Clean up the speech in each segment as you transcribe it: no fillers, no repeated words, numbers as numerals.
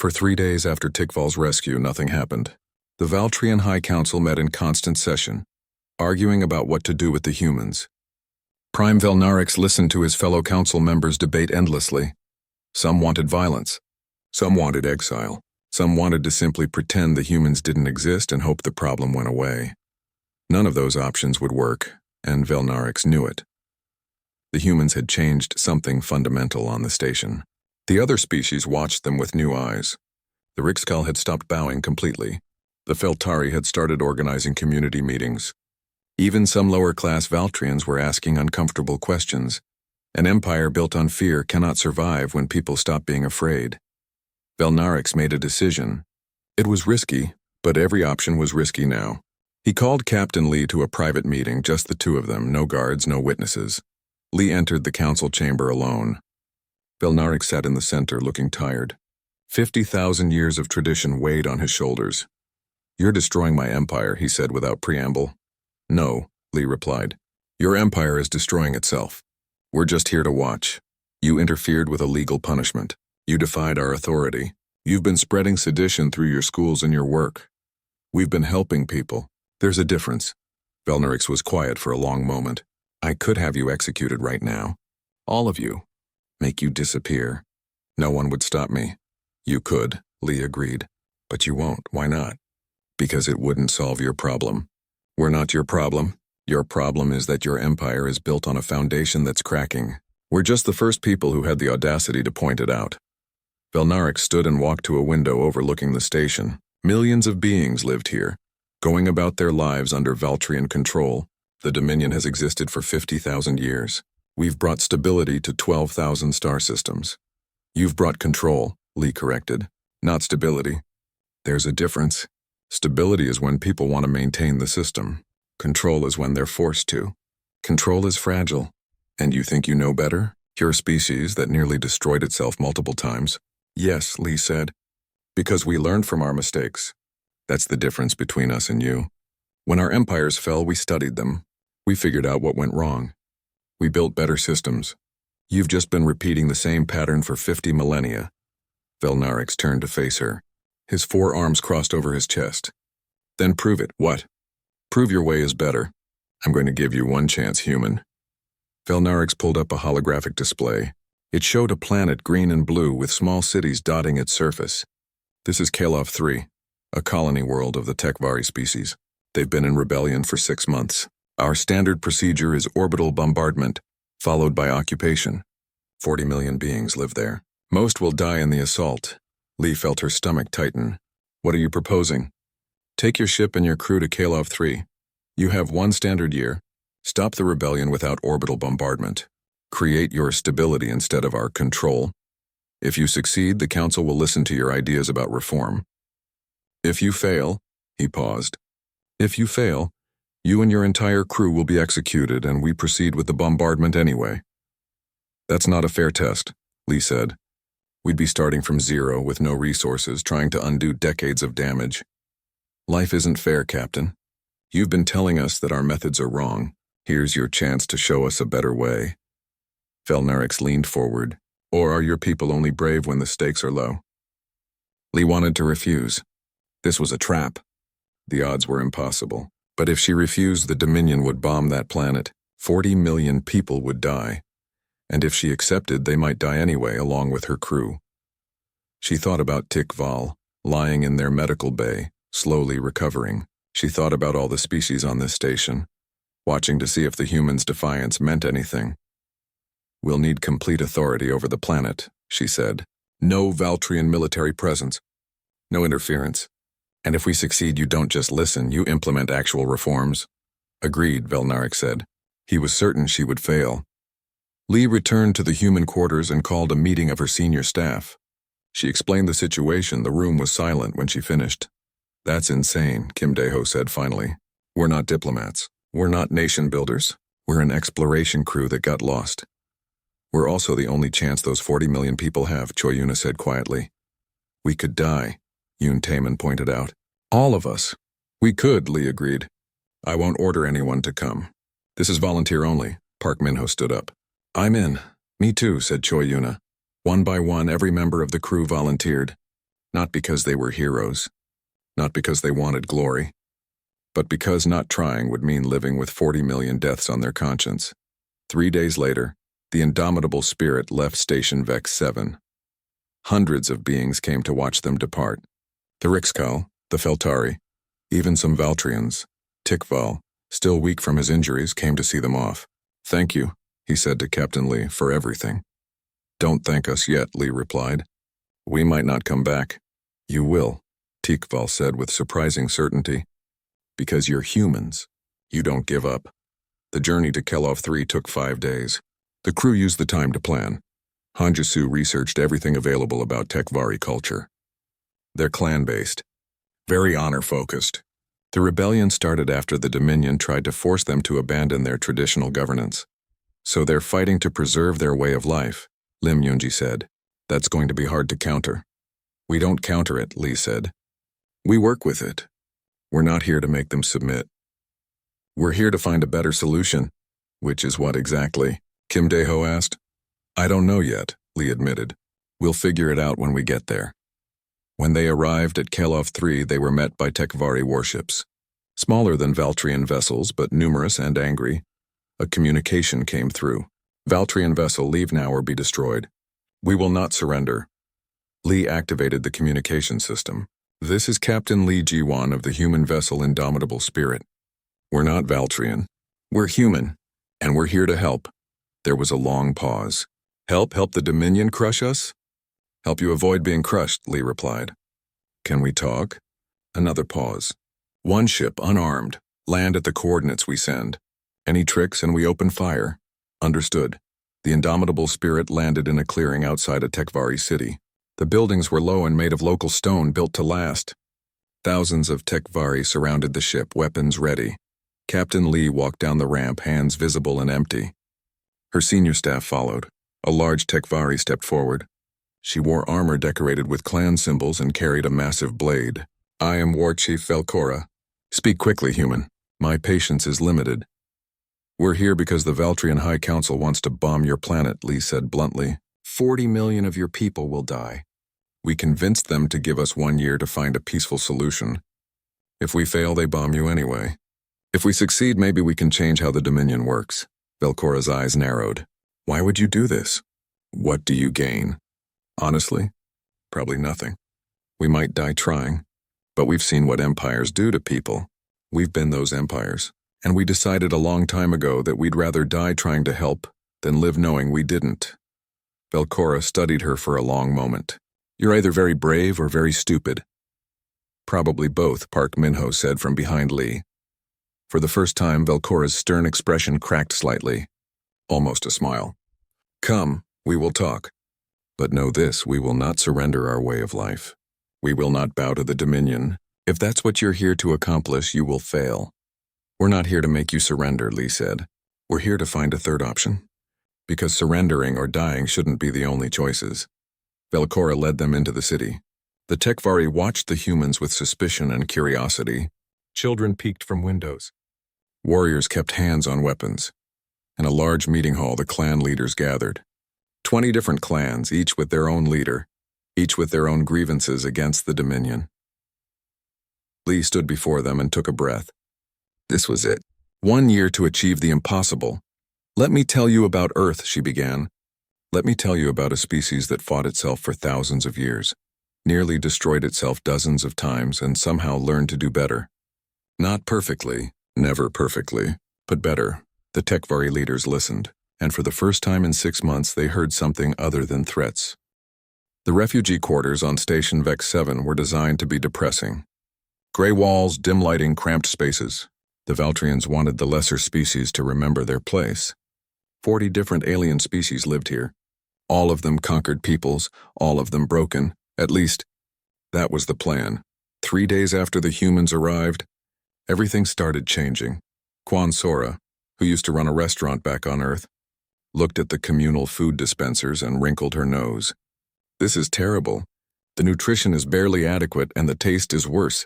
For 3 days after Tikval's rescue, nothing happened. The Valtrian High Council met in constant session, arguing about what to do with the humans. Prime Velnarix listened to his fellow council members debate endlessly. Some wanted violence. Some wanted exile. Some wanted to simply pretend the humans didn't exist and hope the problem went away. None of those options would work, and Velnarix knew it. The humans had changed something fundamental on the station. The other species watched them with new eyes. The Rixkal had stopped bowing completely. The Feltari had started organizing community meetings. Even some lower-class Valtrians were asking uncomfortable questions. An empire built on fear cannot survive when people stop being afraid. Velnarix made a decision. It was risky, but every option was risky now. He called Captain Lee to a private meeting, just the two of them, no guards, no witnesses. Lee entered the council chamber alone. Velnarix sat in the center, looking tired. 50,000 years of tradition weighed on his shoulders. "You're destroying my empire," he said without preamble. "No," Lee replied. "Your empire is destroying itself. We're just here to watch. You interfered with a legal punishment. You defied our authority. You've been spreading sedition through your schools and your work. We've been helping people. There's a difference." Velnarix was quiet for a long moment. "I could have you executed right now. All of you. Make you disappear. No one would stop me." "You could," Lee agreed. "But you won't. Why not?" "Because it wouldn't solve your problem. We're not your problem. Your problem is that your empire is built on a foundation that's cracking. We're just the first people who had the audacity to point it out." Velnarix stood and walked to a window overlooking the station. Millions of beings lived here, going about their lives under Valtrian control. The Dominion has existed for 50,000 years. We've brought stability to 12,000 star systems. You've brought control, Lee corrected, not stability. There's a difference. Stability is when people want to maintain the system. Control is when they're forced to. Control is fragile. And you think you know better? You're a species that nearly destroyed itself multiple times. "Yes," Lee said. "Because we learned from our mistakes. That's the difference between us and you. When our empires fell, we studied them. We figured out what went wrong. We built better systems. You've just been repeating the same pattern for 50 millennia. Velnarix turned to face her. His forearms crossed over his chest. "Then prove it." "What?" "Prove your way is better. I'm going to give you one chance, human." Velnarix pulled up a holographic display. It showed a planet green and blue with small cities dotting its surface. "This is Kalov 3, a colony world of the Tekvari species. They've been in rebellion for 6 months. Our standard procedure is orbital bombardment, followed by occupation. 40 million beings live there. Most will die in the assault." Lee felt her stomach tighten. "What are you proposing?" "Take your ship and your crew to Kalov 3. You have 1 standard year. Stop the rebellion without orbital bombardment. Create your stability instead of our control. If you succeed, the Council will listen to your ideas about reform. If you fail," he paused. "If you fail, you and your entire crew will be executed, and we proceed with the bombardment anyway." "That's not a fair test," Lee said. "We'd be starting from zero with no resources, trying to undo decades of damage." "Life isn't fair, Captain. You've been telling us that our methods are wrong. Here's your chance to show us a better way." Velnarix leaned forward. "Or are your people only brave when the stakes are low?" Lee wanted to refuse. This was a trap. The odds were impossible. But if she refused, the Dominion would bomb that planet. 40 million people would die. And if she accepted, they might die anyway, along with her crew. She thought about Tikval, lying in their medical bay, slowly recovering. She thought about all the species on this station, watching to see if the humans' defiance meant anything. "We'll need complete authority over the planet," she said. "No Valtrian military presence. No interference. And if we succeed, you don't just listen, you implement actual reforms." "Agreed," Velnarix said. He was certain she would fail. Lee returned to the human quarters and called a meeting of her senior staff. She explained the situation. The room was silent when she finished. "That's insane," Kim Daeho said finally. "We're not diplomats. We're not nation builders. We're an exploration crew that got lost. We're also the only chance those 40 million people have," Choyuna said quietly. "We could die," Yoon Taemin pointed out. "All of us." "We could," Lee agreed. "I won't order anyone to come. This is volunteer only." Park Minho stood up. "I'm in." "Me too," said Choyuna. One by one, every member of the crew volunteered. Not because they were heroes, not because they wanted glory, but because not trying would mean living with 40 million deaths on their conscience. 3 days later, the indomitable spirit left Station Vex 7. Hundreds of beings came to watch them depart. The Rixkal, the Feltari, even some Valtrians. Tikval, still weak from his injuries, came to see them off. "Thank you," he said to Captain Lee, "for everything." "Don't thank us yet," Lee replied. "We might not come back." "You will," Tikval said with surprising certainty. "Because you're humans. You don't give up." The journey to Kelov 3 took 5 days. The crew used the time to plan. Hanjisu researched everything available about Tekvari culture. They're clan-based, very honor-focused. The rebellion started after the Dominion tried to force them to abandon their traditional governance. So they're fighting to preserve their way of life, Lim Yunji said. "That's going to be hard to counter." "We don't counter it," Lee said. "We work with it. We're not here to make them submit. We're here to find a better solution." "Which is what exactly?" Kim Dae-ho asked. "I don't know yet," Lee admitted. "We'll figure it out when we get there." When they arrived at Kelov 3, they were met by Tekvari warships. Smaller than Valtrian vessels, but numerous and angry. A communication came through. "Valtrian vessel, leave now or be destroyed. We will not surrender." Lee activated the communication system. "This is Captain Lee Ji-wan of the human vessel Indomitable Spirit. We're not Valtrian. We're human, and we're here to help." There was a long pause. "Help the Dominion crush us?" "Help you avoid being crushed," Lee replied. "Can we talk?" Another pause. "One ship, unarmed. Land at the coordinates we send. Any tricks and we open fire." "Understood." The Indomitable Spirit landed in a clearing outside a Tekvari city. The buildings were low and made of local stone built to last. Thousands of Tekvari surrounded the ship, weapons ready. Captain Lee walked down the ramp, hands visible and empty. Her senior staff followed. A large Tekvari stepped forward. She wore armor decorated with clan symbols and carried a massive blade. "I am War Chief Velcora. Speak quickly, human. My patience is limited." "We're here because the Valtrian High Council wants to bomb your planet," Lee said bluntly. 40 million of your people will die. We convinced them to give us 1 year to find a peaceful solution. If we fail, they bomb you anyway. If we succeed, maybe we can change how the Dominion works." Velcora's eyes narrowed. "Why would you do this? What do you gain?" "Honestly, probably nothing. We might die trying, but we've seen what empires do to people. We've been those empires, and we decided a long time ago that we'd rather die trying to help than live knowing we didn't." Velcora studied her for a long moment. "You're either very brave or very stupid." "Probably both," Park Minho said from behind Lee. For the first time, Velcora's stern expression cracked slightly, almost a smile. "Come, we will talk. But know this, we will not surrender our way of life. We will not bow to the Dominion. If that's what you're here to accomplish, you will fail." "We're not here to make you surrender," Lee said. "We're here to find a third option. Because surrendering or dying shouldn't be the only choices." Velcora led them into the city. The Tekvari watched the humans with suspicion and curiosity. Children peeked from windows. Warriors kept hands on weapons. In a large meeting hall, the clan leaders gathered. 20 different clans, each with their own leader, each with their own grievances against the Dominion. Lee stood before them and took a breath. This was it. 1 year to achieve the impossible. "Let me tell you about Earth," she began. "Let me tell you about a species that fought itself for thousands of years, nearly destroyed itself dozens of times, and somehow learned to do better. Not perfectly, never perfectly, but better." The Tekvari leaders listened, and for the first time in 6 months they heard something other than threats. The refugee quarters on Station Vex 7 were designed to be depressing. Gray walls, dim lighting, cramped spaces. The Valtrians wanted the lesser species to remember their place. 40 different alien species lived here. All of them conquered peoples, all of them broken. At least, that was the plan. 3 days after the humans arrived, everything started changing. Kwan Sora, who used to run a restaurant back on Earth, looked at the communal food dispensers and wrinkled her nose. "This is terrible. The nutrition is barely adequate and the taste is worse."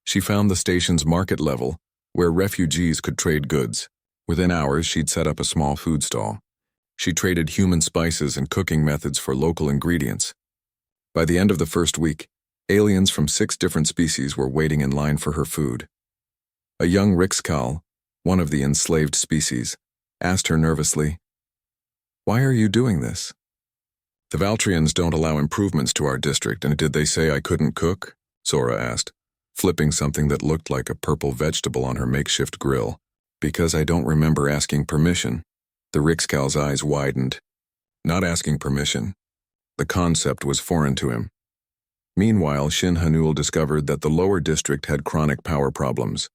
She found the station's market level, where refugees could trade goods. Within hours, she'd set up a small food stall. She traded human spices and cooking methods for local ingredients. By the end of the first week, Aliens from 6 different species were waiting in line for her food. A young Rixkal, one of the enslaved species, asked her nervously, "Why are you doing this?" "The Valtrians don't allow improvements to our district, and did they say I couldn't cook?" Sora asked, flipping something that looked like a purple vegetable on her makeshift grill. "Because I don't remember asking permission." The Rixkal's eyes widened. Not asking permission. The concept was foreign to him. Meanwhile, Shin Hanul discovered that the lower district had chronic power problems.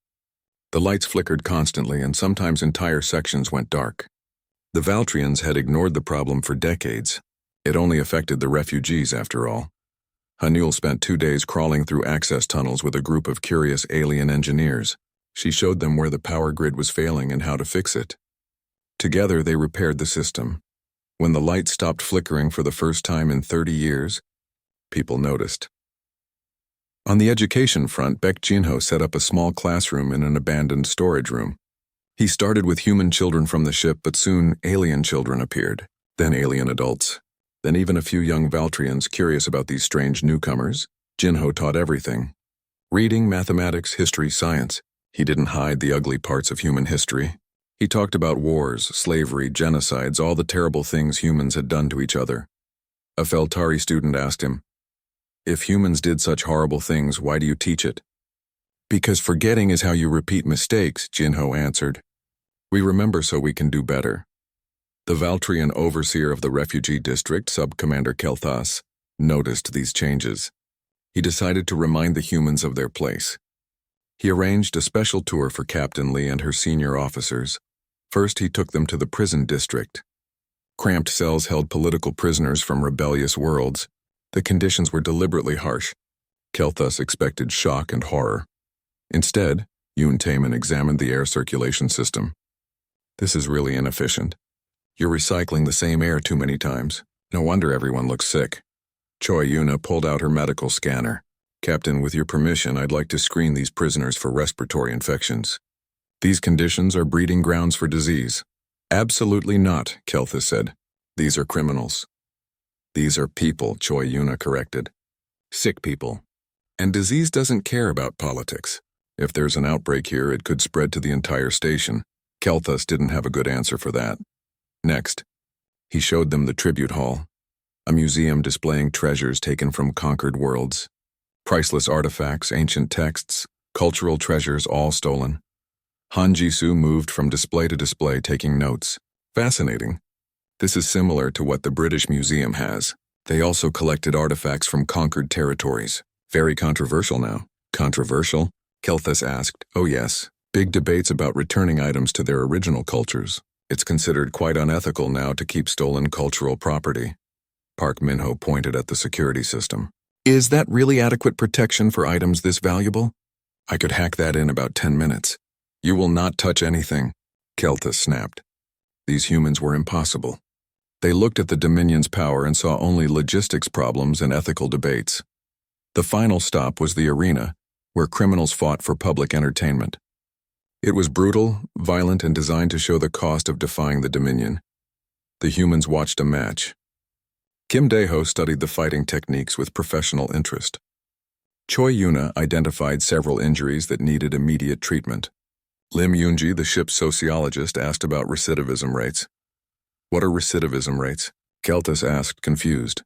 The lights flickered constantly, and sometimes entire sections went dark. The Valtrians had ignored the problem for decades. It only affected the refugees, after all. Hanul spent 2 days crawling through access tunnels with a group of curious alien engineers. She showed them where the power grid was failing and how to fix it. Together, they repaired the system. When the lights stopped flickering for the first time in 30 years, people noticed. On the education front, Baek Jinho set up a small classroom in an abandoned storage room. He started with human children from the ship, but soon alien children appeared, then alien adults, then even a few young Valtrians curious about these strange newcomers. Jinho taught everything. Reading, mathematics, history, science. He didn't hide the ugly parts of human history. He talked about wars, slavery, genocides, all the terrible things humans had done to each other. A Feltari student asked him, "If humans did such horrible things, why do you teach it?" "Because forgetting is how you repeat mistakes," Jinho answered. "We remember so we can do better." The Valtrian overseer of the refugee district, Sub-Commander Kelthas, noticed these changes. He decided to remind the humans of their place. He arranged a special tour for Captain Lee and her senior officers. First, he took them to the prison district. Cramped cells held political prisoners from rebellious worlds. The conditions were deliberately harsh. Kelthas expected shock and horror. Instead, Yoon Taemin examined the air circulation system. "This is really inefficient. You're recycling the same air too many times. No wonder everyone looks sick." Choi Yuna pulled out her medical scanner. "Captain, with your permission, I'd like to screen these prisoners for respiratory infections. These conditions are breeding grounds for disease." "Absolutely not," Kelthas said. "These are criminals." "These are people," Choi Yuna corrected. "Sick people. And disease doesn't care about politics. If there's an outbreak here, it could spread to the entire station." Kelthas didn't have a good answer for that. Next, he showed them the tribute hall, a museum displaying treasures taken from conquered worlds. Priceless artifacts, ancient texts, cultural treasures, all stolen. Han Jisoo moved from display to display, taking notes. "Fascinating. This is similar to what the British Museum has. They also collected artifacts from conquered territories. Very controversial now." "Controversial?" Kelthas asked. "Oh yes. Big debates about returning items to their original cultures. It's considered quite unethical now to keep stolen cultural property." Park Min-ho pointed at the security system. "Is that really adequate protection for items this valuable? I could hack that in about 10 minutes. You will not touch anything," Kelthas snapped. These humans were impossible. They looked at the Dominion's power and saw only logistics problems and ethical debates. The final stop was the arena, where criminals fought for public entertainment. It was brutal, violent, and designed to show the cost of defying the Dominion. The humans watched a match. Kim Dae-ho studied the fighting techniques with professional interest. Choi Yuna identified several injuries that needed immediate treatment. Lim Yoonji, the ship's sociologist, asked about recidivism rates. "What are recidivism rates?" Kelthas asked, confused.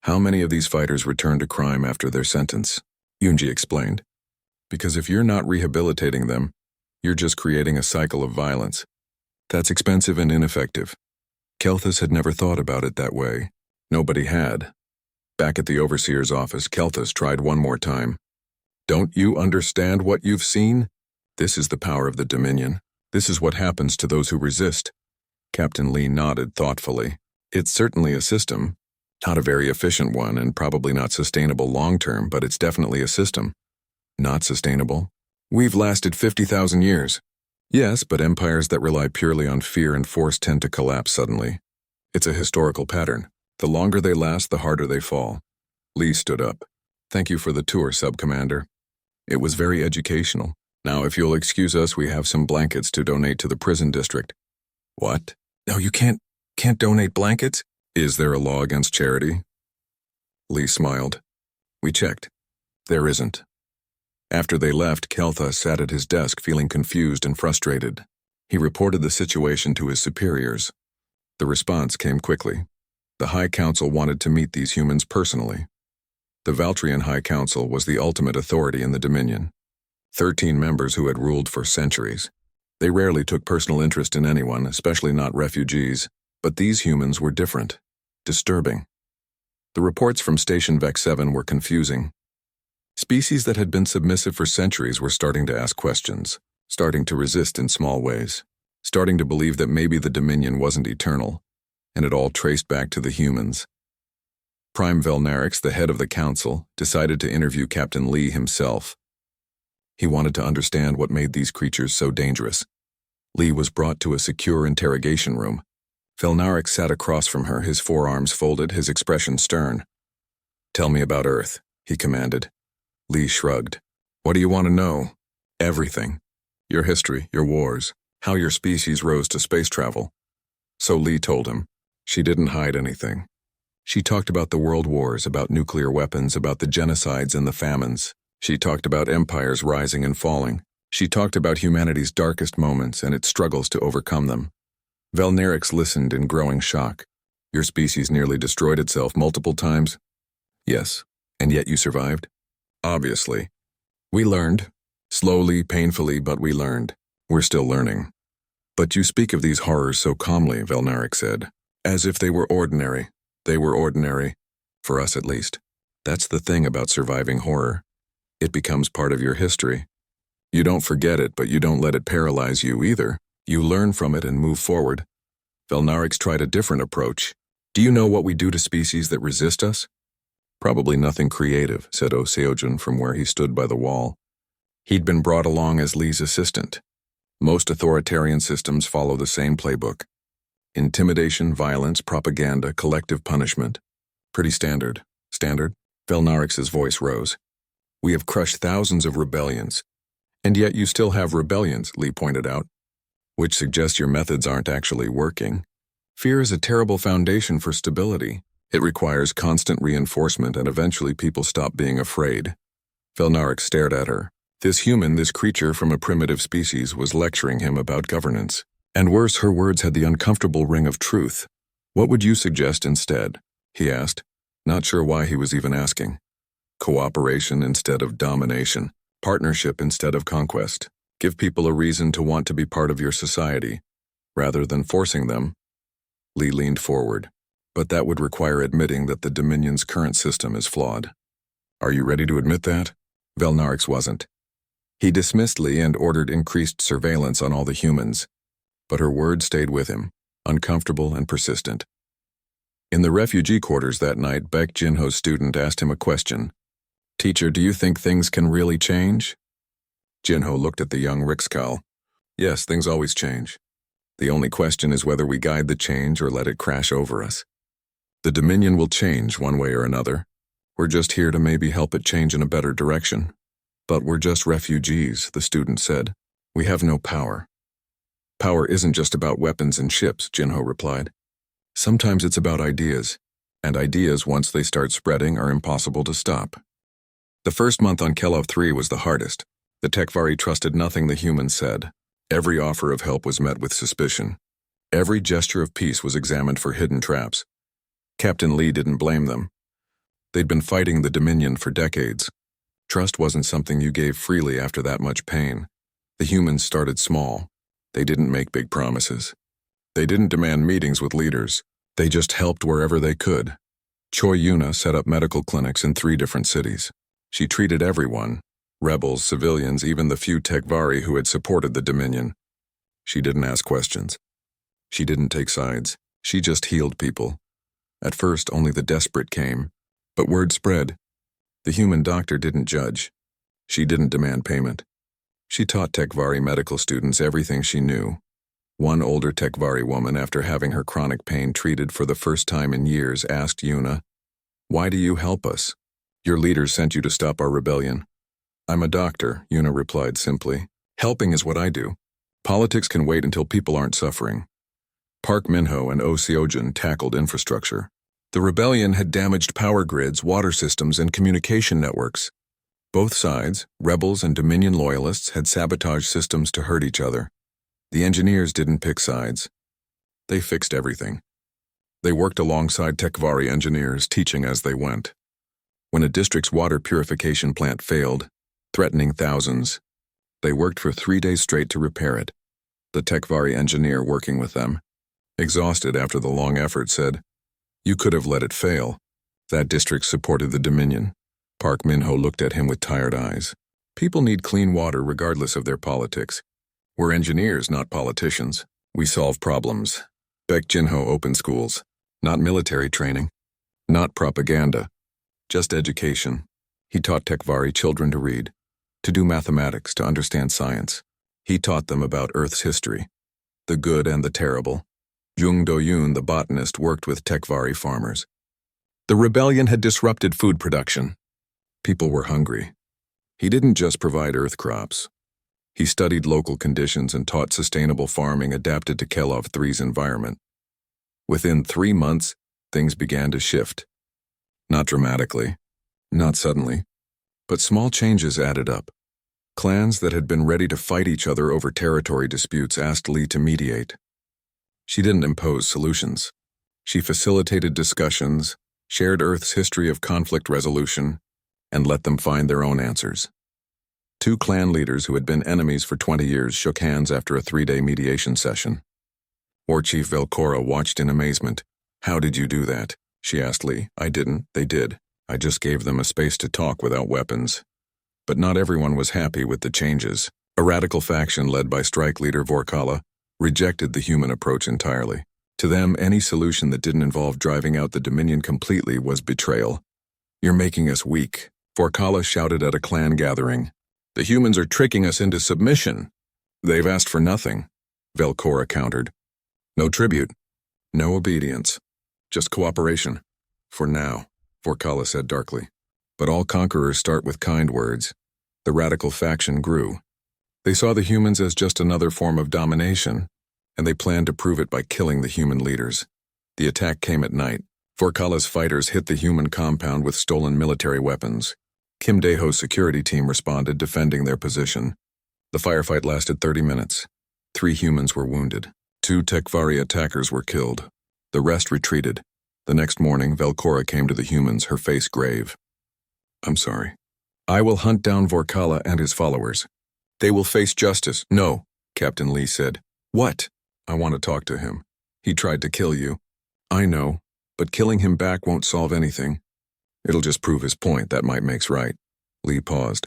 "How many of these fighters return to crime after their sentence?" Yoonji explained. "Because if you're not rehabilitating them, you're just creating a cycle of violence. That's expensive and ineffective." Kelthas had never thought about it that way. Nobody had. Back at the overseer's office, Kelthas tried one more time. "Don't you understand what you've seen? This is the power of the Dominion. This is what happens to those who resist." Captain Lee nodded thoughtfully. "It's certainly a system. Not a very efficient one, and probably not sustainable long-term, but it's definitely a system." "Not sustainable? We've lasted 50,000 years. "Yes, but empires that rely purely on fear and force tend to collapse suddenly. It's a historical pattern. The longer they last, the harder they fall." Lee stood up. "Thank you for the tour, Sub-Commander. It was very educational. Now, if you'll excuse us, we have some blankets to donate to the prison district." "What? No, you can't donate blankets? Is there a law against charity?" Lee smiled. "We checked. There isn't. After they left, Keltha sat at his desk feeling confused and frustrated. He reported the situation to his superiors. The response came quickly. The High Council wanted to meet these humans personally. The Valtrian High Council was the ultimate authority in the Dominion. 13 members who had ruled for centuries. They rarely took personal interest in anyone, especially not refugees, but these humans were different. Disturbing. The reports from Station Vec 7 were confusing. Species that had been submissive for centuries were starting to ask questions, starting to resist in small ways, starting to believe that maybe the Dominion wasn't eternal, and it all traced back to the humans. Prime Velnarix, the head of the council, decided to interview Captain Lee himself. He wanted to understand what made these creatures so dangerous. Lee was brought to a secure interrogation room. Velnarix sat across from her, his forearms folded, his expression stern. "Tell me about Earth," he commanded. Lee shrugged. "What do you want to know?" "Everything. Your history, your wars, how your species rose to space travel." So Lee told him. She didn't hide anything. She talked about the world wars, about nuclear weapons, about the genocides and the famines. She talked about empires rising and falling. She talked about humanity's darkest moments and its struggles to overcome them. Velnarix listened in growing shock. "Your species nearly destroyed itself multiple times?" "Yes. And yet you survived?" "Obviously. We learned. Slowly, painfully, but we learned. We're still learning." "But you speak of these horrors so calmly," Velnarix said. "As if they were ordinary." "They were ordinary. For us, at least. That's the thing about surviving horror. It becomes part of your history. You don't forget it, but you don't let it paralyze you either. You learn from it and move forward." Velnarix tried a different approach. "Do you know what we do to species that resist us?" "Probably nothing creative," said Oseojin from where he stood by the wall. He'd been brought along as Lee's assistant. Most authoritarian systems follow the same playbook. Intimidation, violence, propaganda, collective punishment. Pretty standard. Standard? Velnarix's voice rose. "We have crushed thousands of rebellions. And yet you still have rebellions," Lee pointed out, "which suggests your methods aren't actually working. Fear is a terrible foundation for stability. It requires constant reinforcement and eventually people stop being afraid." Velnarix stared at her. This human, this creature from a primitive species, was lecturing him about governance. And worse, her words had the uncomfortable ring of truth. "What would you suggest instead?" he asked, not sure why he was even asking. "Cooperation instead of domination. Partnership instead of conquest. Give people a reason to want to be part of your society, rather than forcing them." Lee leaned forward. "But that would require admitting that the Dominion's current system is flawed." "Are you ready to admit that?" Velnarix wasn't. He dismissed Lee and ordered increased surveillance on all the humans. But her words stayed with him, uncomfortable and persistent. In the refugee quarters that night, Baek Jinho's student asked him a question. "Teacher, do you think things can really change?" Jinho looked at the young Rixkal. "Yes, things always change. The only question is whether we guide the change or let it crash over us. The Dominion will change one way or another. We're just here to maybe help it change in a better direction." "But we're just refugees," the student said. "We have no power." "Power isn't just about weapons and ships," Jinho replied. "Sometimes it's about ideas, and ideas, once they start spreading, are impossible to stop." The first month on Kelov 3 was the hardest. The Tekvari trusted nothing the humans said. Every offer of help was met with suspicion. Every gesture of peace was examined for hidden traps. Captain Lee didn't blame them. They'd been fighting the Dominion for decades. Trust wasn't something you gave freely after that much pain. The humans started small. They didn't make big promises. They didn't demand meetings with leaders. They just helped wherever they could. Choi Yuna set up medical clinics in 3 different cities. She treated everyone, rebels, civilians, even the few Tekvari who had supported the Dominion. She didn't ask questions. She didn't take sides. She just healed people. At first, only the desperate came, but word spread. The human doctor didn't judge. She didn't demand payment. She taught Tekvari medical students everything she knew. One older Tekvari woman, after having her chronic pain treated for the first time in years, asked Yuna, "Why do you help us? Your leaders sent you to stop our rebellion." "I'm a doctor," Yuna replied simply. "Helping is what I do. Politics can wait until people aren't suffering." Park Minho and Oh Seojin tackled infrastructure. The rebellion had damaged power grids, water systems, and communication networks. Both sides, rebels and Dominion loyalists, had sabotaged systems to hurt each other. The engineers didn't pick sides. They fixed everything. They worked alongside Tekvari engineers, teaching as they went. When a district's water purification plant failed, threatening thousands, they worked for 3 days straight to repair it. The Tekvari engineer working with them, exhausted after the long effort, said, "You could have let it fail." That district supported the Dominion. Park Min-ho looked at him with tired eyes. "People need clean water regardless of their politics. We're engineers, not politicians. We solve problems." Baek Jin-ho opened schools. Not military training. Not propaganda. Just education. He taught Tekvari children to read, to do mathematics, to understand science. He taught them about Earth's history, the good and the terrible. Jung Do-yoon, the botanist, worked with Tekvari farmers. The rebellion had disrupted food production. People were hungry. He didn't just provide Earth crops. He studied local conditions and taught sustainable farming adapted to Kelov 3's environment. Within 3 months, things began to shift. Not dramatically, not suddenly, but small changes added up. Clans that had been ready to fight each other over territory disputes asked Lee to mediate. She didn't impose solutions. She facilitated discussions, shared Earth's history of conflict resolution, and let them find their own answers. 2 clan leaders who had been enemies for 20 years shook hands after a 3-day mediation session. War Chief Velcora watched in amazement. "How did you do that?" she asked Lee. "I didn't, they did. I just gave them a space to talk without weapons." But not everyone was happy with the changes. A radical faction led by strike leader Vorkala rejected the human approach entirely. To them, any solution that didn't involve driving out the Dominion completely was betrayal. "You're making us weak," Vorkala shouted at a clan gathering. "The humans are tricking us into submission." "They've asked for nothing," Velcora countered. "No tribute, no obedience, just cooperation. For now," Vorkala said darkly. "But all conquerors start with kind words." The radical faction grew. They saw the humans as just another form of domination, and they planned to prove it by killing the human leaders. The attack came at night. Vorkala's fighters hit the human compound with stolen military weapons. Kim Dae-ho's security team responded, defending their position. The firefight lasted 30 minutes. 3 humans were wounded. 2 Tekvari attackers were killed. The rest retreated. The next morning, Velcora came to the humans, her face grave. "I'm sorry. I will hunt down Vorkala and his followers. They will face justice." "No," Captain Lee said. "What?" "I want to talk to him. He tried to kill you." "I know, but killing him back won't solve anything. It'll just prove his point. That might makes right." Lee paused.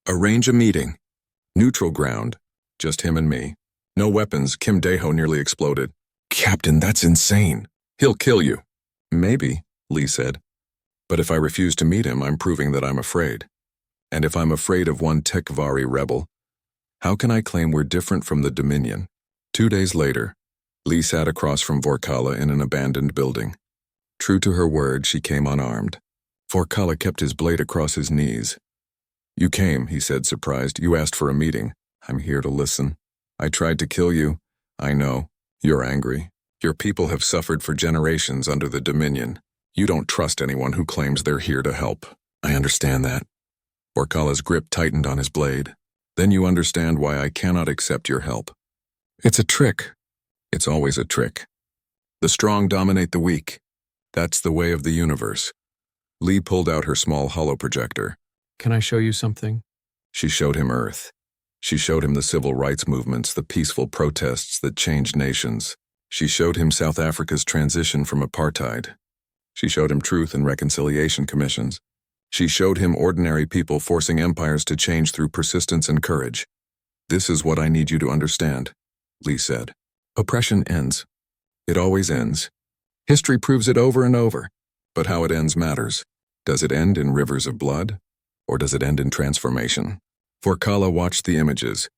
"Arrange a meeting. Neutral ground. Just him and me. No weapons." Kim Dae-ho nearly exploded. "Captain, that's insane. He'll kill you." "Maybe," Lee said. "But if I refuse to meet him, I'm proving that I'm afraid. And if I'm afraid of one Tekvari rebel, how can I claim we're different from the Dominion?" 2 days later, Lee sat across from Vorkala in an abandoned building. True to her word, she came unarmed. Vorkala kept his blade across his knees. "You came," he said, surprised. "You asked for a meeting. I'm here to listen. I tried to kill you. I know. You're angry. Your people have suffered for generations under the Dominion. You don't trust anyone who claims they're here to help." "I understand that." Vorkala's grip tightened on his blade. "Then you understand why I cannot accept your help. It's a trick. It's always a trick. The strong dominate the weak. That's the way of the universe." Lee pulled out her small hollow projector. "Can I show you something?" She showed him Earth. She showed him the civil rights movements, the peaceful protests that changed nations. She showed him South Africa's transition from apartheid. She showed him truth and reconciliation commissions. She showed him ordinary people forcing empires to change through persistence and courage. "This is what I need you to understand," Lee said. "Oppression ends. It always ends. History proves it over and over. But how it ends matters. Does it end in rivers of blood? Or does it end in transformation?" Vorkala watched the images.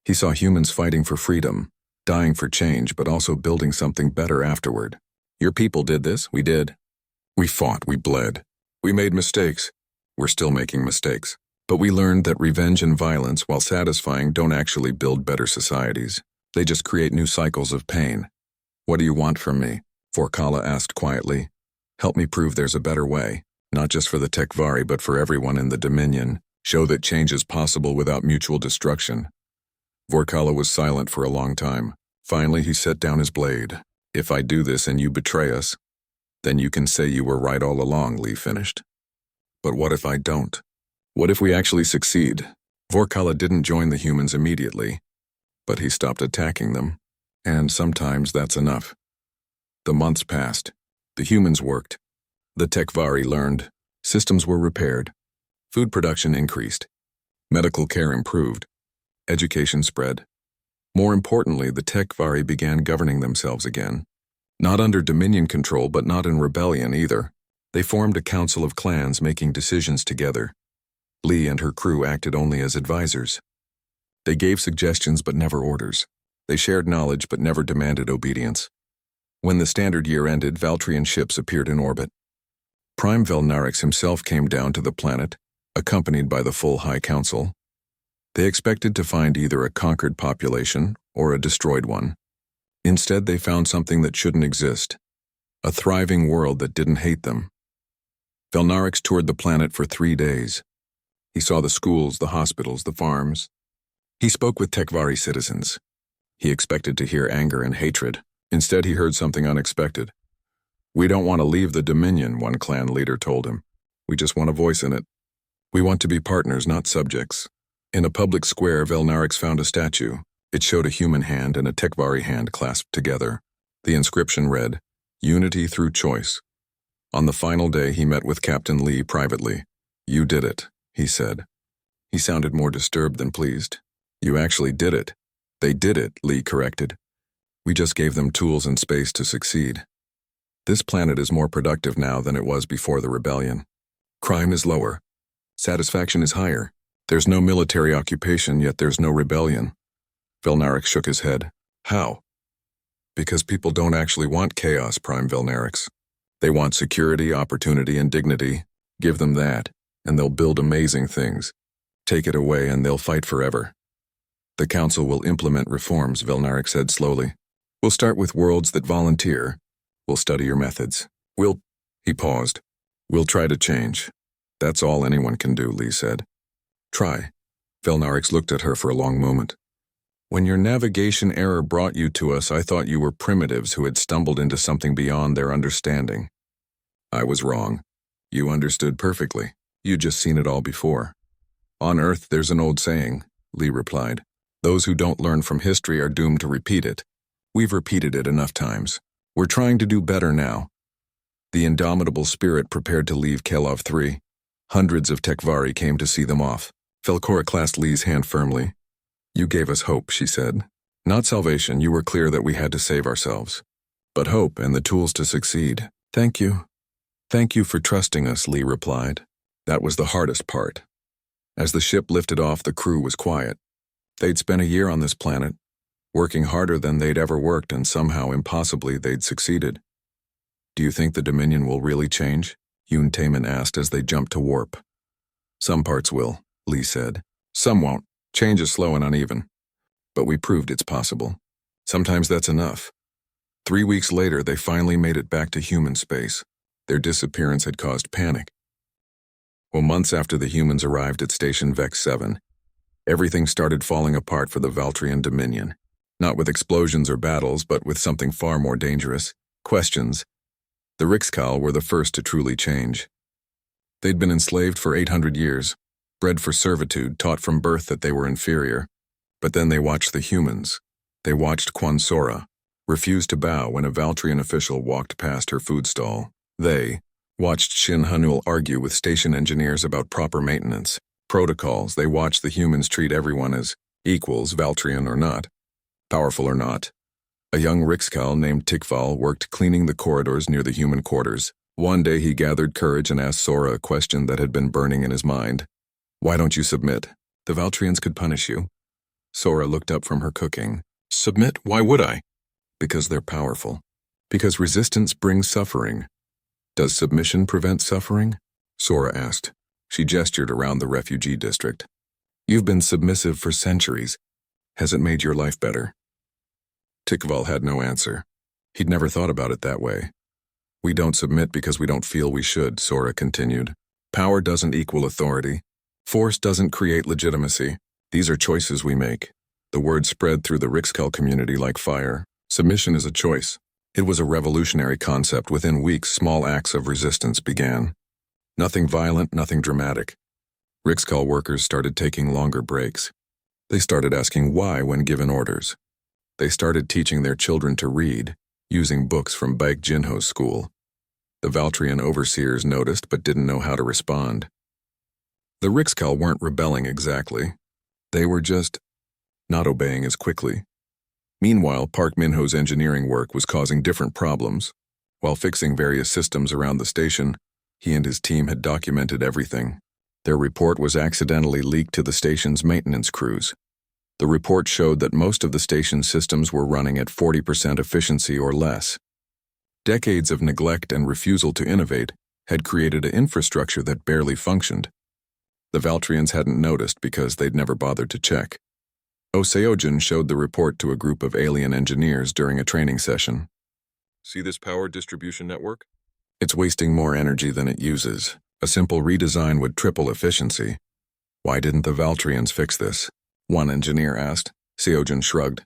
He saw humans fighting for freedom, dying for change, but also building something better afterward. "Your people did this. We did. We fought. We bled. We made mistakes. We're still making mistakes. But we learned that revenge and violence, while satisfying, don't actually build better societies. They just create new cycles of pain." "What do you want from me?" Vorkala asked quietly. "Help me prove there's a better way, not just for the Tekvari but for everyone in the Dominion." Show that change is possible without mutual destruction. Vorkala was silent for a long time. Finally, he set down his blade. If I do this and you betray us, then you can say you were right all along, Lee finished. But what if I don't? What if we actually succeed? Vorkala didn't join the humans immediately, but he stopped attacking them, and sometimes that's enough. The months passed. The humans worked. The Tekvari learned. Systems were repaired. Food production increased. Medical care improved. Education spread. More importantly, the Tekvari began governing themselves again. Not under Dominion control, but not in rebellion either. They formed a council of clans making decisions together. Lee and her crew acted only as advisors. They gave suggestions but never orders. They shared knowledge but never demanded obedience. When the standard year ended, Valtrian ships appeared in orbit. Prime Velnarix himself came down to the planet, accompanied by the full High Council. They expected to find either a conquered population or a destroyed one. Instead, they found something that shouldn't exist, a thriving world that didn't hate them. Velnarix toured the planet for 3 days. He saw the schools, the hospitals, the farms. He spoke with Tekvari citizens. He expected to hear anger and hatred. Instead, he heard something unexpected. "We don't want to leave the Dominion," one clan leader told him. "We just want a voice in it. We want to be partners, not subjects." In a public square, Velnarix found a statue. It showed a human hand and a Tekvari hand clasped together. The inscription read, "Unity through choice." On the final day, he met with Captain Lee privately. "You did it," he said. He sounded more disturbed than pleased. "You actually did it." "They did it," Lee corrected. "We just gave them tools and space to succeed. This planet is more productive now than it was before the rebellion. Crime is lower. Satisfaction is higher. There's no military occupation, yet there's no rebellion." Velnarix shook his head. "How?" "Because people don't actually want chaos, Prime Velnarix. They want security, opportunity, and dignity. Give them that, and they'll build amazing things. Take it away, and they'll fight forever." "The Council will implement reforms," Velnarix said slowly. "We'll start with worlds that volunteer. We'll study your methods. He paused. "We'll try to change. That's all anyone can do," Lee said. "Try." Velnarix looked at her for a long moment. "When your navigation error brought you to us, I thought you were primitives who had stumbled into something beyond their understanding. I was wrong. You understood perfectly. You'd just seen it all before." "On Earth, there's an old saying," Lee replied. "Those who don't learn from history are doomed to repeat it. We've repeated it enough times. We're trying to do better now." The indomitable spirit prepared to leave Kelov 3. Hundreds of Tekvari came to see them off. Velcora clasped Lee's hand firmly. "You gave us hope," she said. "Not salvation. You were clear that we had to save ourselves. But hope and the tools to succeed." "Thank you. Thank you for trusting us," Lee replied. That was the hardest part. As the ship lifted off, the crew was quiet. They'd spent a year on this planet, working harder than they'd ever worked, and somehow, impossibly, they'd succeeded. "Do you think the Dominion will really change?" Yoon Taemin asked as they jumped to warp. "Some parts will," Lee said. "Some won't. Change is slow and uneven. But we proved it's possible. Sometimes that's enough." 3 weeks later, they finally made it back to human space. Their disappearance had caused panic. Well, months after the humans arrived at Station Vex 7, everything started falling apart for the Valtrian Dominion. Not with explosions or battles, but with something far more dangerous: questions. The Rixkal were the first to truly change. They'd been enslaved for 800 years, bred for servitude, taught from birth that they were inferior. But then they watched the humans. They watched Kwansora refuse to bow when a Valtrian official walked past her food stall. They watched Shin Hanul argue with station engineers about proper maintenance protocols. They watched the humans treat everyone as equals, Valtrian or not, powerful or not. A young Rixkal named Tikval worked cleaning the corridors near the human quarters. One day he gathered courage and asked Sora a question that had been burning in his mind. "Why don't you submit? The Valtrians could punish you." Sora looked up from her cooking. "Submit? Why would I?" "Because they're powerful. Because resistance brings suffering." "Does submission prevent suffering?" Sora asked. She gestured around the refugee district. "You've been submissive for centuries. Has it made your life better?" Tikval had no answer. He'd never thought about it that way. "We don't submit because we don't feel we should," Sora continued. "Power doesn't equal authority. Force doesn't create legitimacy. These are choices we make. The word spread through the Rixkel community like fire. Submission is a choice. It was a revolutionary concept. Within weeks, small acts of resistance began. Nothing violent, nothing dramatic. Rixkel workers started taking longer breaks. They started asking why when given orders. They started teaching their children to read, using books from Baek Jinho's school. The Valtrian overseers noticed but didn't know how to respond. The Rixkel weren't rebelling exactly. They were just not obeying as quickly. Meanwhile, Park Minho's engineering work was causing different problems. While fixing various systems around the station, he and his team had documented everything. Their report was accidentally leaked to the station's maintenance crews. The report showed that most of the station's systems were running at 40% efficiency or less. Decades of neglect and refusal to innovate had created an infrastructure that barely functioned. The Valtrians hadn't noticed because they'd never bothered to check. Oseojin showed the report to a group of alien engineers during a training session. See this power distribution network? It's wasting more energy than it uses. A simple redesign would triple efficiency. Why didn't the Valtrians fix this? One engineer asked. Seojin shrugged.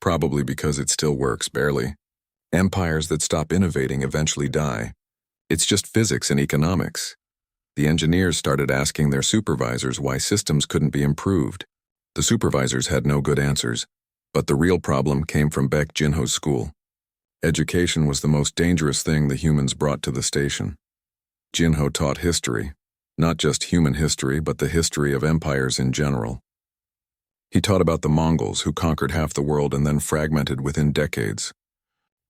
Probably because it still works, barely. Empires that stop innovating eventually die. It's just physics and economics. The engineers started asking their supervisors why systems couldn't be improved. The supervisors had no good answers, but the real problem came from Baek Jinho's school. Education was the most dangerous thing the humans brought to the station. Jinho taught history, not just human history, but the history of empires in general. He taught about the Mongols who conquered half the world and then fragmented within decades.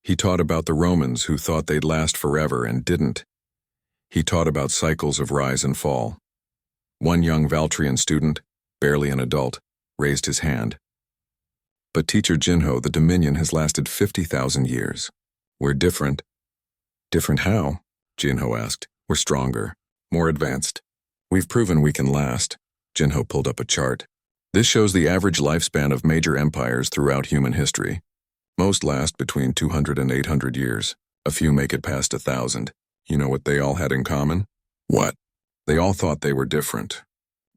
He taught about the Romans who thought they'd last forever and didn't. He taught about cycles of rise and fall. One young Valtrian student, barely an adult, raised his hand. But Teacher Jinho, the Dominion has lasted 50,000 years. We're different. Different how? Jinho asked. We're stronger, more advanced. We've proven we can last. Jinho pulled up a chart. This shows the average lifespan of major empires throughout human history. Most last between 200 and 800 years. A few make it past 1,000. You know what they all had in common? What? They all thought they were different.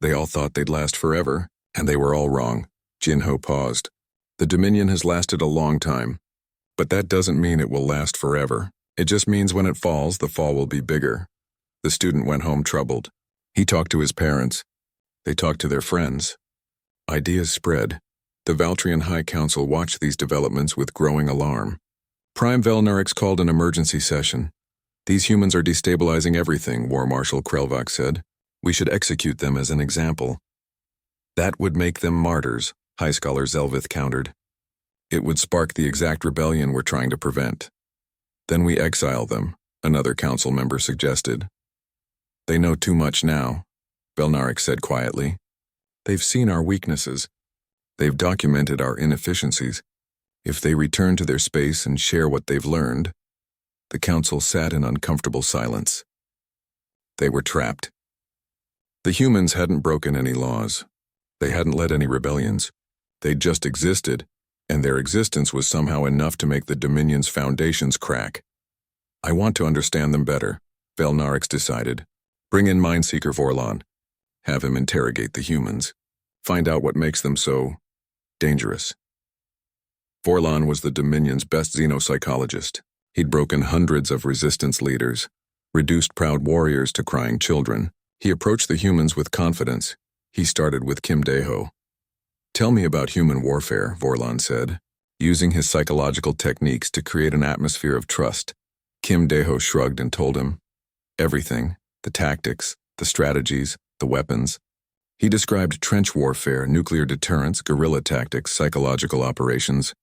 They all thought they'd last forever, and they were all wrong. Jinho paused. The Dominion has lasted a long time, but that doesn't mean it will last forever. It just means when it falls, the fall will be bigger. The student went home troubled. He talked to his parents. They talked to their friends. Ideas spread. The Valtrian High Council watched these developments with growing alarm. Prime Velnarix called an emergency session. These humans are destabilizing everything, War Marshal Krelvak said. We should execute them as an example. That would make them martyrs, High Scholar Zelvith countered. It would spark the exact rebellion we're trying to prevent. Then we exile them, another council member suggested. They know too much now, Velnarix said quietly. They've seen our weaknesses. They've documented our inefficiencies. If they return to their space and share what they've learned, the council sat in uncomfortable silence. They were trapped. The humans hadn't broken any laws. They hadn't led any rebellions. They'd just existed, and their existence was somehow enough to make the Dominion's foundations crack. I want to understand them better, Velnarix decided. Bring in Mindseeker Vorlon. Have him interrogate the humans. Find out what makes them so dangerous. Vorlon was the Dominion's best xenopsychologist. He'd broken hundreds of resistance leaders, reduced proud warriors to crying children. He approached the humans with confidence. He started with Kim Daeho. Tell me about human warfare, Vorlon said, using his psychological techniques to create an atmosphere of trust. Kim Daeho shrugged and told him everything, the tactics, the strategies, the weapons. He described trench warfare, nuclear deterrence, guerrilla tactics, psychological operations.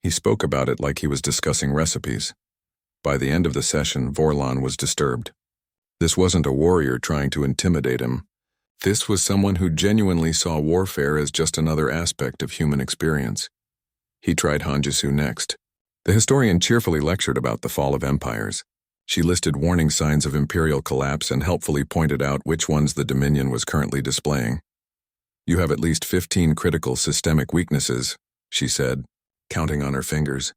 He spoke about it like he was discussing recipes. By the end of the session, Vorlon was disturbed. This wasn't a warrior trying to intimidate him. This was someone who genuinely saw warfare as just another aspect of human experience. He tried Hanjisu next. The historian cheerfully lectured about the fall of empires. She listed warning signs of imperial collapse and helpfully pointed out which ones the Dominion was currently displaying. You have at least 15 critical systemic weaknesses, she said, counting on her fingers.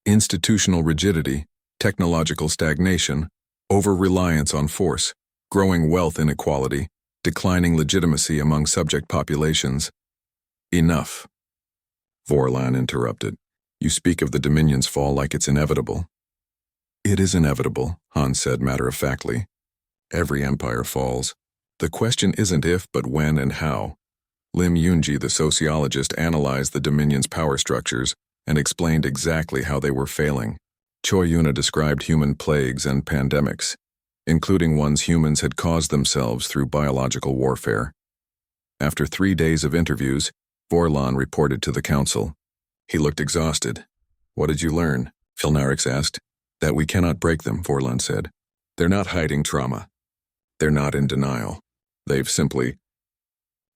Institutional rigidity, technological stagnation, over-reliance on force, growing wealth inequality, declining legitimacy among subject populations. Enough. Vorlan interrupted. You speak of the Dominion's fall like it's inevitable. It is inevitable, Han said matter-of-factly. Every empire falls. The question isn't if, but when and how. Lim Yunji, the sociologist, analyzed the Dominion's power structures and explained exactly how they were failing. Choi Yuna described human plagues and pandemics, including ones humans had caused themselves through biological warfare. After 3 days of interviews, Vorlan reported to the council. He looked exhausted. What did you learn? Vilnarix asked. That we cannot break them, Vorlan said. They're not hiding trauma. They're not in denial. They've simply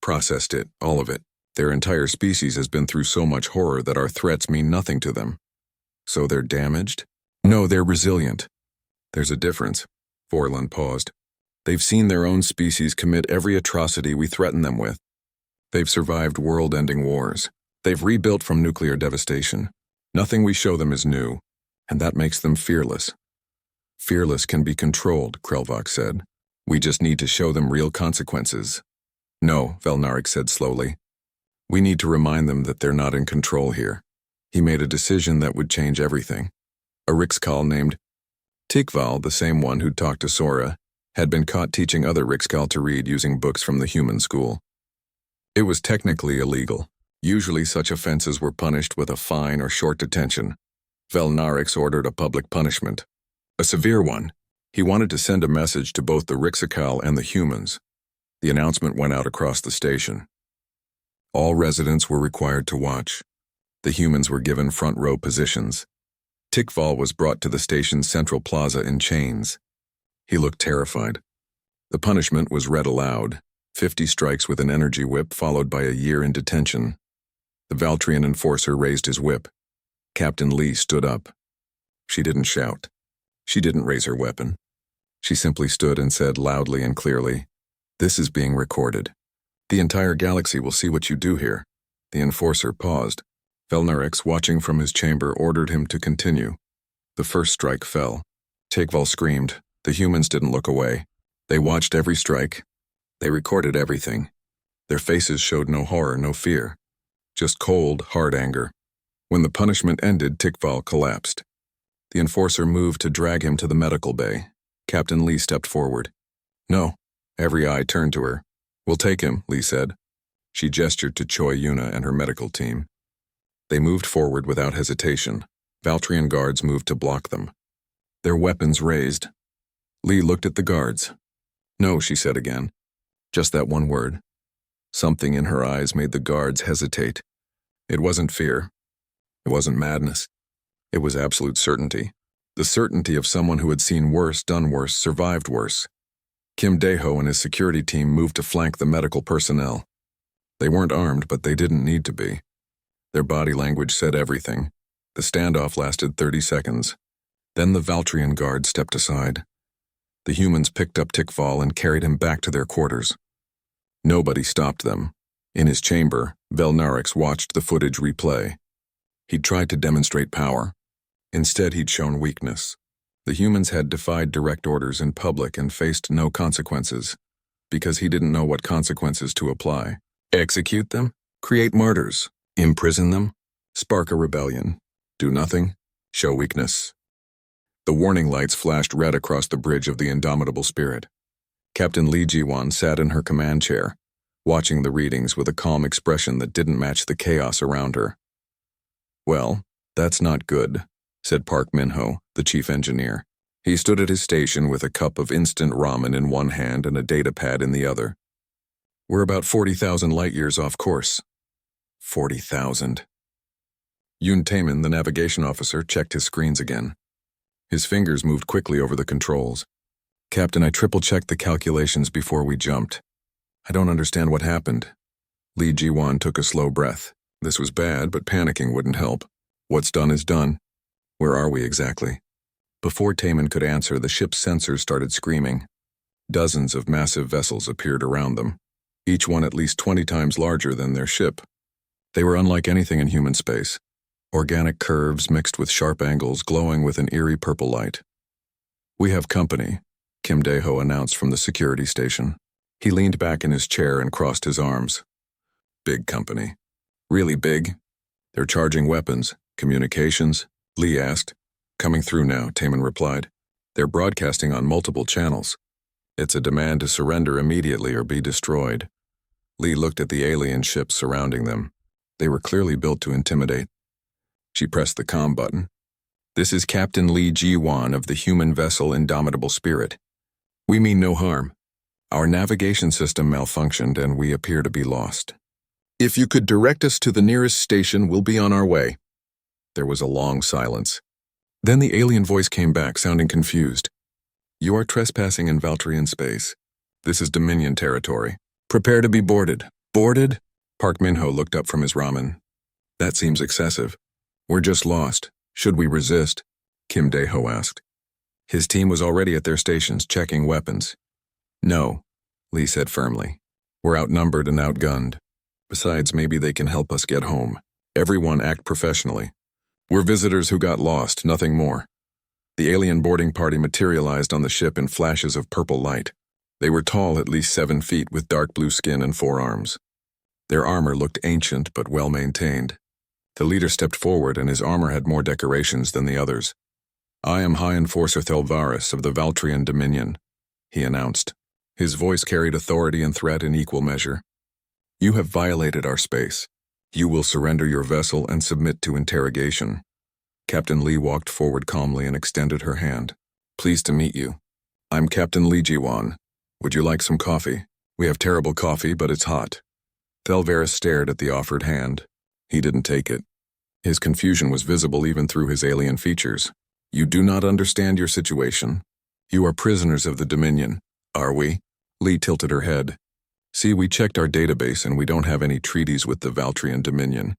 processed it, all of it. Their entire species has been through so much horror that our threats mean nothing to them. So they're damaged? No, they're resilient. There's a difference. Vorlan paused. They've seen their own species commit every atrocity we threaten them with. They've survived world-ending wars. They've rebuilt from nuclear devastation. Nothing we show them is new, and that makes them fearless. Fearless can be controlled, Krelvok said. We just need to show them real consequences. No, Velnarek said slowly. We need to remind them that they're not in control here. He made a decision that would change everything. A Rixkal named Tikval, the same one who'd talked to Sora, had been caught teaching other Rixkal to read using books from the human school. It was technically illegal. Usually such offenses were punished with a fine or short detention. Velnarix ordered a public punishment. A severe one. He wanted to send a message to both the Rixkal and the humans. The announcement went out across the station. All residents were required to watch. The humans were given front row positions. Tikval was brought to the station's central plaza in chains. He looked terrified. The punishment was read aloud, 50 strikes with an energy whip followed by a year in detention. The Valtrian enforcer raised his whip. Captain Lee stood up. She didn't shout. She didn't raise her weapon. She simply stood and said loudly and clearly, "This is being recorded. The entire galaxy will see what you do here." The enforcer paused. Velnarix, watching from his chamber, ordered him to continue. The first strike fell. Tikval screamed. The humans didn't look away. They watched every strike. They recorded everything. Their faces showed no horror, no fear. Just cold, hard anger. When the punishment ended, Tikval collapsed. The enforcer moved to drag him to the medical bay. Captain Lee stepped forward. "No." Every eye turned to her. "We'll take him," Lee said. She gestured to Choi Yuna and her medical team. They moved forward without hesitation. Valtrian guards moved to block them. Their weapons raised. Lee looked at the guards. "No," she said again. Just that one word. Something in her eyes made the guards hesitate. It wasn't fear. It wasn't madness. It was absolute certainty. The certainty of someone who had seen worse, done worse, survived worse. Kim Daeho and his security team moved to flank the medical personnel. They weren't armed, but they didn't need to be. Their body language said everything. The standoff lasted 30 seconds. Then the Valtrian guard stepped aside. The humans picked up Tikval and carried him back to their quarters. Nobody stopped them. In his chamber, Velnarix watched the footage replay. He'd tried to demonstrate power. Instead, he'd shown weakness. The humans had defied direct orders in public and faced no consequences, because he didn't know what consequences to apply. Execute them? Create martyrs? Imprison them? Spark a rebellion? Do nothing? Show weakness? The warning lights flashed red across the bridge of the indomitable spirit. Captain Lee Ji-wan sat in her command chair, watching the readings with a calm expression that didn't match the chaos around her. "Well, that's not good," said Park Min-ho, the chief engineer. He stood at his station with a cup of instant ramen in one hand and a data pad in the other. "We're about 40,000 light-years off course." 40,000. Yoon Taemin, the navigation officer, checked his screens again. His fingers moved quickly over the controls. "Captain, I triple-checked the calculations before we jumped. I don't understand what happened." Lee Ji-wan took a slow breath. This was bad, but panicking wouldn't help. What's done is done. Where are we exactly? Before Taemin could answer, the ship's sensors started screaming. Dozens of massive vessels appeared around them, each one at least 20 times larger than their ship. They were unlike anything in human space. Organic curves mixed with sharp angles glowing with an eerie purple light. "We have company," Kim Daeho announced from the security station. He leaned back in his chair and crossed his arms. Big company. Really big? They're charging weapons, communications? Lee asked. Coming through now, Taman replied. They're broadcasting on multiple channels. It's a demand to surrender immediately or be destroyed. Lee looked at the alien ships surrounding them. They were clearly built to intimidate. She pressed the comm button. This is Captain Lee Ji-wan of the human vessel Indomitable Spirit. We mean no harm. Our navigation system malfunctioned and we appear to be lost. If you could direct us to the nearest station, we'll be on our way. There was a long silence. Then the alien voice came back, sounding confused. You are trespassing in Valtrian space. This is Dominion territory. Prepare to be boarded. Boarded? Park Min-ho looked up from his ramen. That seems excessive. We're just lost. Should we resist? Kim Dae-ho asked. His team was already at their stations, checking weapons. No, Lee said firmly. We're outnumbered and outgunned. Besides, maybe they can help us get home. Everyone act professionally. We're visitors who got lost, nothing more. The alien boarding party materialized on the ship in flashes of purple light. They were tall, at least 7 feet, with dark blue skin and 4 arms. Their armor looked ancient but well-maintained. The leader stepped forward, and his armor had more decorations than the others. I am High Enforcer Thelvaris of the Valtrian Dominion, he announced. His voice carried authority and threat in equal measure. You have violated our space. You will surrender your vessel and submit to interrogation. Captain Lee walked forward calmly and extended her hand. Pleased to meet you. I'm Captain Lee Ji-wan. Would you like some coffee? We have terrible coffee, but it's hot. Thelvaris stared at the offered hand. He didn't take it. His confusion was visible even through his alien features. You do not understand your situation. You are prisoners of the Dominion, are we? Lee tilted her head. See, we checked our database and we don't have any treaties with the Valtrian Dominion.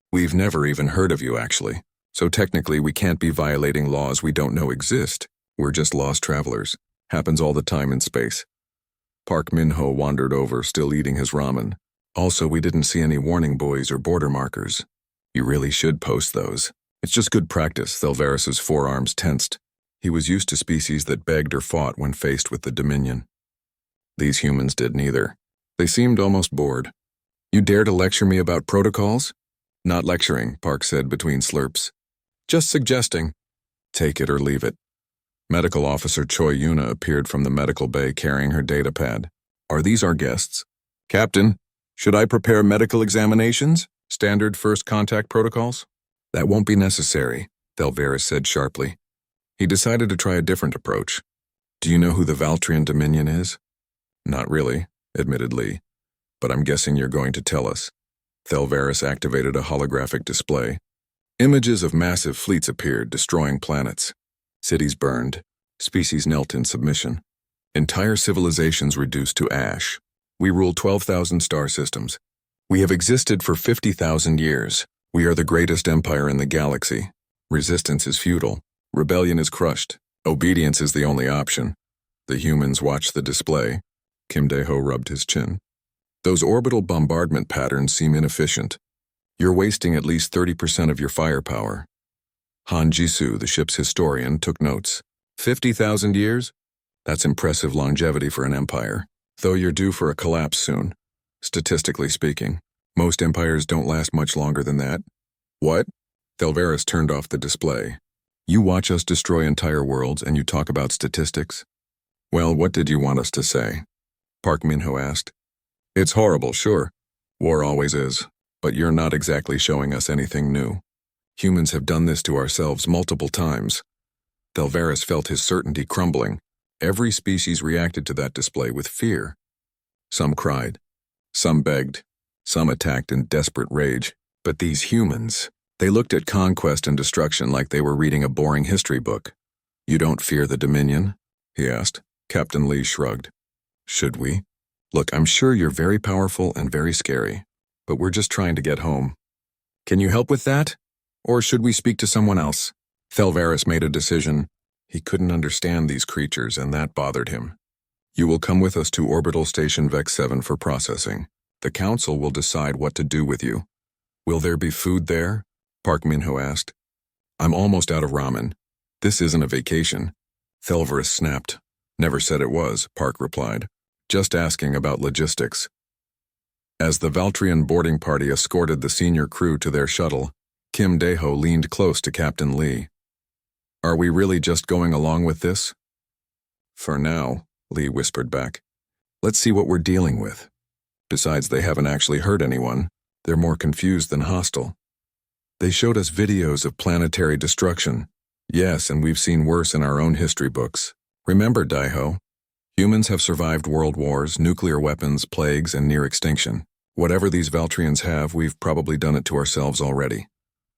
We've never even heard of you, actually. So technically we can't be violating laws we don't know exist. We're just lost travelers. Happens all the time in space. Park Min-ho wandered over, still eating his ramen. Also, we didn't see any warning buoys or border markers. You really should post those. It's just good practice. Thelvaris's forearms tensed. He was used to species that begged or fought when faced with the Dominion. These humans did neither. They seemed almost bored. You dare to lecture me about protocols? Not lecturing, Park said between slurps. Just suggesting. Take it or leave it. Medical Officer Choi Yuna appeared from the medical bay carrying her data pad. Are these our guests? Captain, should I prepare medical examinations? Standard first contact protocols? That won't be necessary, Thelvaris said sharply. He decided to try a different approach. Do you know who the Valtrian Dominion is? Not really, admitted Lee. But I'm guessing you're going to tell us. Thelvaris activated a holographic display. Images of massive fleets appeared, destroying planets. Cities burned. Species knelt in submission. Entire civilizations reduced to ash. We rule 12,000 star systems. We have existed for 50,000 years. We are the greatest empire in the galaxy. Resistance is futile. Rebellion is crushed. Obedience is the only option. The humans watched the display. Kim Dae-ho rubbed his chin. Those orbital bombardment patterns seem inefficient. You're wasting at least 30% of your firepower. Han Jisoo, the ship's historian, took notes. 50,000 years? That's impressive longevity for an empire, though you're due for a collapse soon. Statistically speaking, most empires don't last much longer than that. What? Thelvaris turned off the display. You watch us destroy entire worlds and you talk about statistics? Well, what did you want us to say? Park Min-ho asked. It's horrible, sure. War always is. But you're not exactly showing us anything new. Humans have done this to ourselves multiple times. Thelvaris felt his certainty crumbling. Every species reacted to that display with fear. Some cried. Some begged. Some attacked in desperate rage. But these humans, they looked at conquest and destruction like they were reading a boring history book. You don't fear the Dominion? He asked. Captain Lee shrugged. Should we? Look, I'm sure you're very powerful and very scary, but we're just trying to get home. Can you help with that? Or should we speak to someone else? Thelvaris made a decision. He couldn't understand these creatures, and that bothered him. You will come with us to Orbital Station Vex 7 for processing. The Council will decide what to do with you. Will there be food there? Park Min-ho asked. I'm almost out of ramen. This isn't a vacation. Thelvaris snapped. Never said it was, Park replied. Just asking about logistics. As the Valtrian boarding party escorted the senior crew to their shuttle, Kim Dae-ho leaned close to Captain Lee. Are we really just going along with this? For now, Lee whispered back. Let's see what we're dealing with. Besides, they haven't actually hurt anyone. They're more confused than hostile. They showed us videos of planetary destruction. Yes, and we've seen worse in our own history books. Remember, Dae-ho, humans have survived world wars, nuclear weapons, plagues, and near extinction. Whatever these Valtrians have, we've probably done it to ourselves already.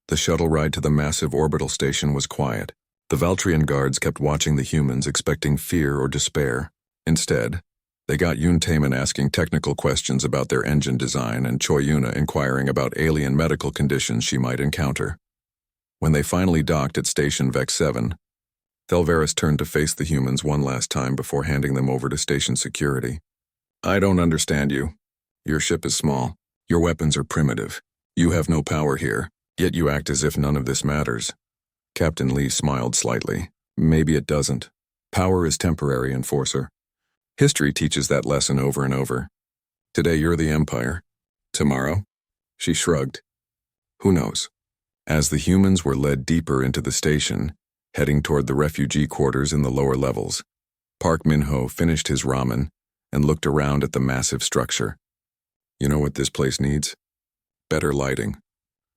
The shuttle ride to the massive orbital station was quiet. The Valtrian guards kept watching the humans, expecting fear or despair. Instead, they got Yoon Taemin asking technical questions about their engine design and Choi Yuna inquiring about alien medical conditions she might encounter. When they finally docked at Station Vex 7, Thelvaris turned to face the humans one last time before handing them over to station security. I don't understand you. Your ship is small. Your weapons are primitive. You have no power here, yet you act as if none of this matters. Captain Lee smiled slightly. Maybe it doesn't. Power is temporary, Enforcer. History teaches that lesson over and over. Today you're the Empire. Tomorrow? She shrugged. Who knows? As the humans were led deeper into the station, heading toward the refugee quarters in the lower levels, Park Min-ho finished his ramen and looked around at the massive structure. You know what this place needs? Better lighting.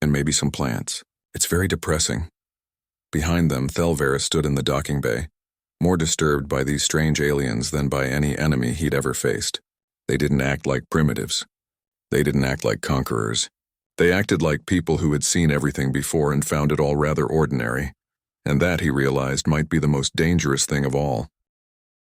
And maybe some plants. It's very depressing. Behind them, Thelvaris stood in the docking bay, more disturbed by these strange aliens than by any enemy he'd ever faced. They didn't act like primitives. They didn't act like conquerors. They acted like people who had seen everything before and found it all rather ordinary. And that, he realized, might be the most dangerous thing of all.